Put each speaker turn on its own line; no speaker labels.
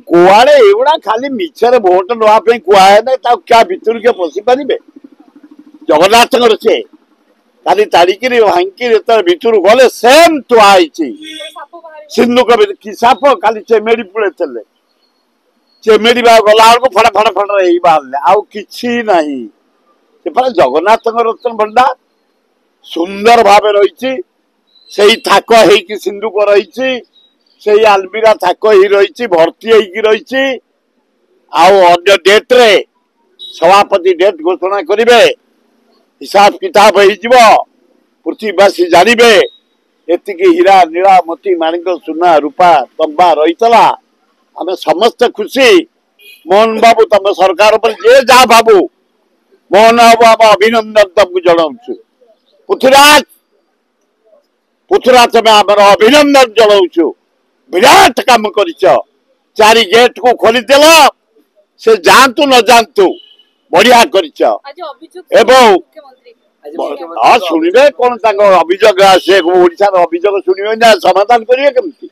कुआड़े एगुड़ा खाली मिछरे भोट नवाई कुआए ना क्या भितर के पशि पारे जगन्नाथ से खाली ताड़िकी भांगी भितर गले सेम थुआई सिंधुक कि साप खाली चेमेड़ी पुड़े थे चेमेड़ी गला बेलू फड़ा फड़ा फड़ा बाहर आउ कि जगन्नाथ रत्न भंडार सुंदर भाव रही से थाक हो सिंधुक रही से आलमीरा थाक रही भर्ती होती अन्य डेट रे सभापति डेट घोषणा करेंगे हिसाब किताब हो पृथ्वीवासी जानवे एतिक हीरा नीला मोती माणिक सुना रूपा तंबा रही आम समस्त खुशी मोहन बाबू तुम सरकार पर जे जा भावु मोहन बाबू आम अभिनंदन तुमको जनाऊँ पृथ्वीराज पृथ्वीराज तुम आम अभिनंदन जनाऊँ विराट काम कर चारि गेट को खोलीदेल से जानतु न जानतु बढ़िया कर शुणे कौन अभियोग से ओडार अभियोग शुणे समाधान करेंगे केमती